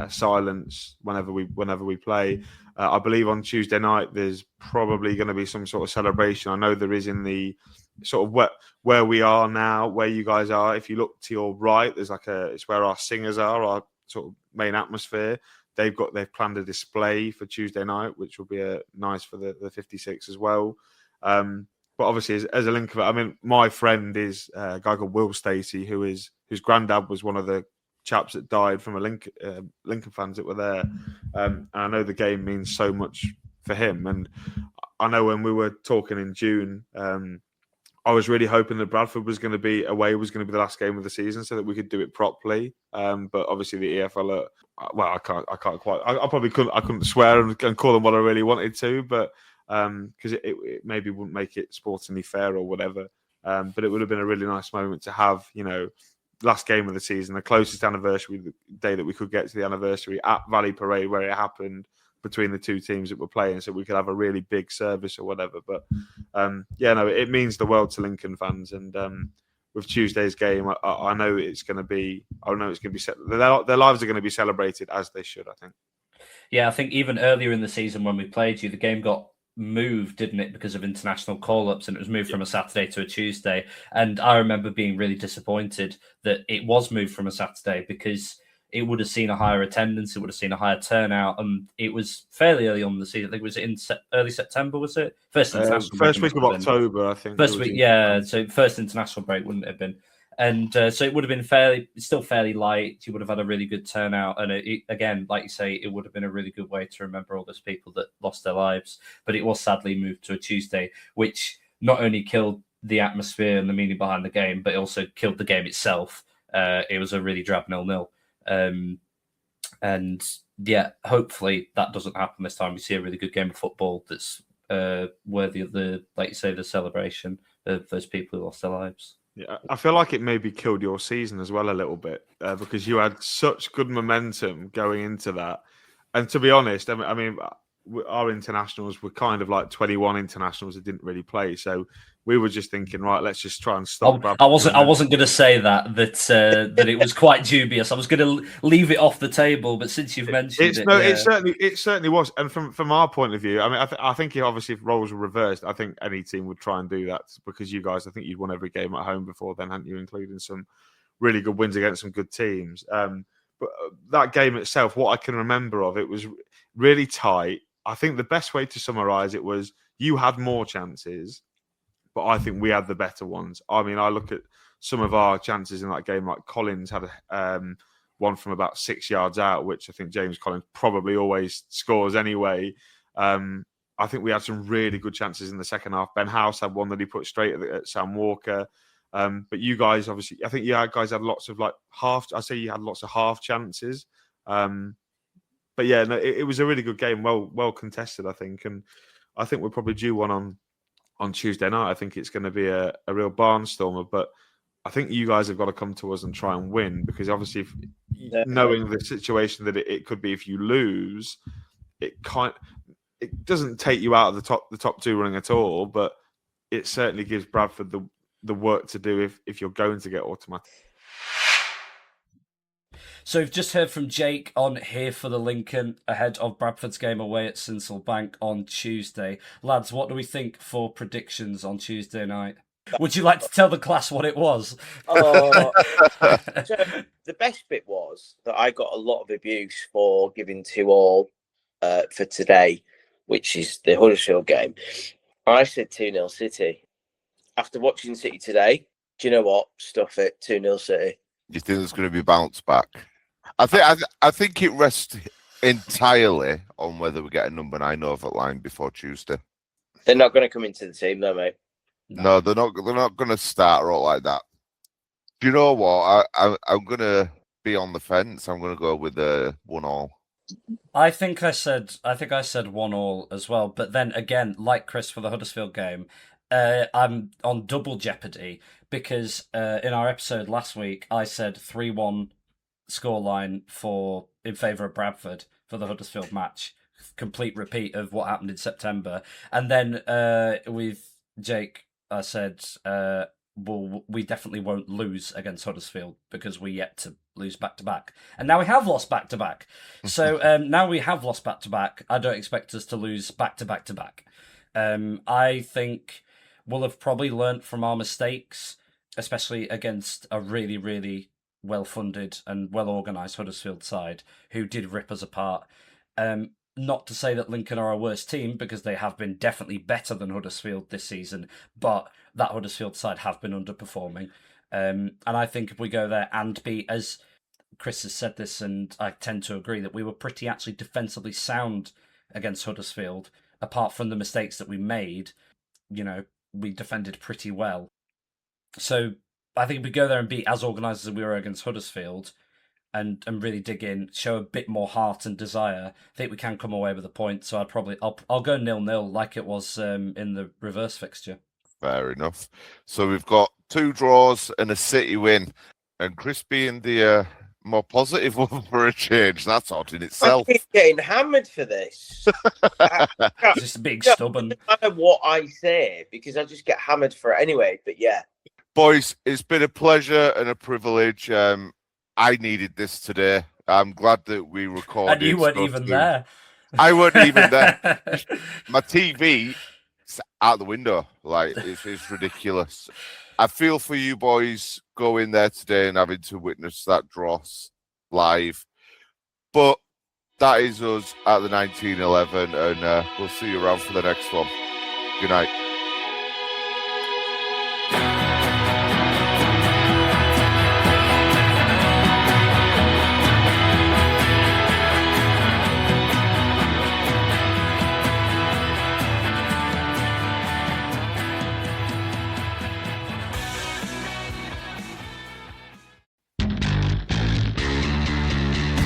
silence whenever we play. I believe on Tuesday night there's probably going to be some sort of celebration. I know there is in the sort of where we are now, where you guys are. If you look to your right, there's it's where our singers are, our sort of main atmosphere. They've planned a display for Tuesday night, which will be nice for the 56 as well. But obviously, as a Lincoln, I mean, my friend is a guy called Will Stacey, whose granddad was one of the chaps that died from a Lincoln fans that were there. And I know the game means so much for him. And I know when we were talking in June, I was really hoping that Bradford was going to be the last game of the season so that we could do it properly. But obviously the EFL, I can't quite. I probably couldn't swear and call them what I really wanted to, but because it maybe wouldn't make it sportingly fair or whatever. But it would have been a really nice moment to have, last game of the season, the closest anniversary, the day that we could get to the anniversary at Valley Parade where it happened between the two teams that were playing, so we could have a really big service or whatever. But it means the world to Lincoln fans, and with Tuesday's game, I know it's going to be. Their lives are going to be celebrated as they should, I think. Yeah, I think even earlier in the season when we played you, the game got moved, didn't it, because of international call-ups, and it was moved from a Saturday to a Tuesday. And I remember being really disappointed that it was moved from a Saturday, because it would have seen a higher attendance, it would have seen a higher turnout, and it was fairly early on in the season. I think it was in early September, was it? First week of October, I think. First week, yeah. So first international break, wouldn't it have been? And so it would have been still fairly light. You would have had a really good turnout. And again, like you say, it would have been a really good way to remember all those people that lost their lives. But it was sadly moved to a Tuesday, which not only killed the atmosphere and the meaning behind the game, but it also killed the game itself. It was a really drab 0-0. And yeah, hopefully that doesn't happen this time. We see a really good game of football that's worthy of the celebration of those people who lost their lives. Yeah, I feel like it maybe killed your season as well a little bit because you had such good momentum going into that. And to be honest, I mean, our internationals were kind of like 21 internationals that didn't really play. So we were just thinking, right, let's just try and stop Bradford. I wasn't going to say that it was quite dubious. I was going to leave it off the table, but since you've mentioned it, it certainly was. And from our point of view, I mean, I think obviously if roles were reversed, I think any team would try and do that, because you guys, I think you'd won every game at home before then, hadn't you? Including some really good wins against some good teams. But that game itself, what I can remember of it was really tight. I think the best way to summarise it was you had more chances, but I think we had the better ones. I mean, I look at some of our chances in that game, like Collins had one from about 6 yards out, which I think James Collins probably always scores anyway. I think we had some really good chances in the second half. Ben House had one that he put straight at Sam Walker. But you guys, obviously, I think you guys had lots of you had lots of half chances. But yeah, no, it was a really good game, well contested, I think. And I think we're probably due one on Tuesday night. I think it's going to be a real barnstormer. But I think you guys have got to come to us and try and win, because obviously, knowing the situation that it could be if you lose, it doesn't take you out of the top two running at all, but it certainly gives Bradford the work to do if you're going to get automatic. So we've just heard from Jake on Here for the Lincoln ahead of Bradford's game away at Sincil Bank on Tuesday. Lads, what do we think for predictions on Tuesday night? Would you like to tell the class what it was? So the best bit was that I got a lot of abuse for giving 2-2 for today, which is the Huddersfield game. I said 2-0 City. After watching City today, do you know what? Stuff it, 2-0 City. You think there's going to be bounce back? I think it rests entirely on whether we get a number 9 over line before Tuesday. They're not going to come into the team, though, mate. No, they're not. They're not going to start out like that. Do you know what? I'm going to be on the fence. I'm going to go with a 1-1. I think I said 1-1 as well. But then again, like Chris for the Huddersfield game, I'm on double jeopardy because in our episode last week I said 3-1 scoreline in favour of Bradford for the Huddersfield match. Complete repeat of what happened in September. And then with Jake, I said, well, we definitely won't lose against Huddersfield because we're yet to lose back-to-back. And now we have lost back-to-back. So now we have lost back-to-back. I don't expect us to lose back-to-back-to-back. I think we'll have probably learnt from our mistakes, especially against a really, really well-funded and well-organised Huddersfield side who did rip us apart. Not to say that Lincoln are our worst team, because they have been definitely better than Huddersfield this season, but that Huddersfield side have been underperforming. And I think if we go there and be, as Chris has said this, and I tend to agree, that we were pretty actually defensively sound against Huddersfield, apart from the mistakes that we made, we defended pretty well. So I think if we go there and be as organised as we were against Huddersfield, and really dig in, show a bit more heart and desire, I think we can come away with a point. So I'll go 0-0 like it was in the reverse fixture. Fair enough. So we've got 2 draws and a City win, and Chris being the more positive one for a change. That's odd in itself. I keep getting hammered for this. Just big stubborn. It doesn't matter what I say because I just get hammered for it anyway. But yeah, boys, it's been a pleasure and a privilege. I needed this today. I'm glad that we recorded. And you weren't even there. I wasn't even there. My TV is out the window. Like, it's ridiculous. I feel for you boys going there today and having to witness that dross live. But that is us at the 1911, and we'll see you around for the next one. Good night.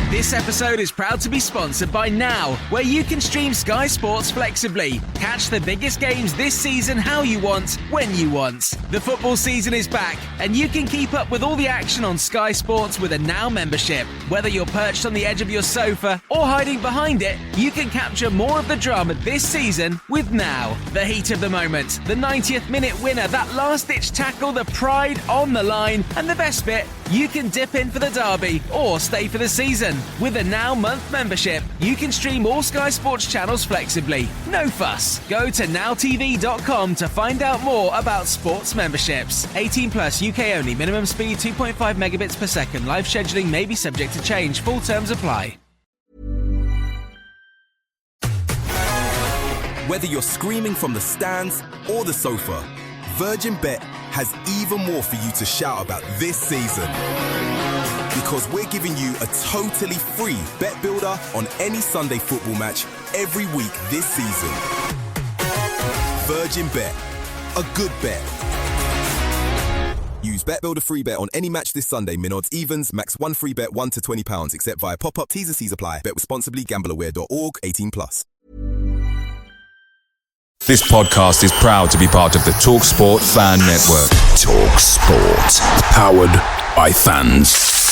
This This episode is proud to be sponsored by Now, where you can stream Sky Sports flexibly. Catch the biggest games this season how you want, when you want. The football season is back, and you can keep up with all the action on Sky Sports with a Now membership. Whether you're perched on the edge of your sofa or hiding behind it, you can capture more of the drama this season with Now. The heat of the moment, the 90th minute winner, that last-ditch tackle, the pride on the line, and the best bit, you can dip in for the derby or stay for the season. With a Now month membership, you can stream all Sky Sports channels flexibly. No fuss. Go to nowtv.com to find out more about sports memberships. 18 plus, UK only. Minimum speed 2.5 megabits per second. Live scheduling may be subject to change. Full terms apply. Whether you're screaming from the stands or the sofa, Virgin Bet has even more for you to shout about this season. Because we're giving you a totally free bet builder on any Sunday football match every week this season. Virgin Bet. A good bet. Use Bet Builder free bet on any match this Sunday. Min odds evens. Max 1 free bet £1 to £20. Except via pop-up. T's and C's apply. Bet responsibly. Gambleaware.org. 18 plus. This podcast is proud to be part of the TalkSport Fan Network. TalkSport. Powered by fans.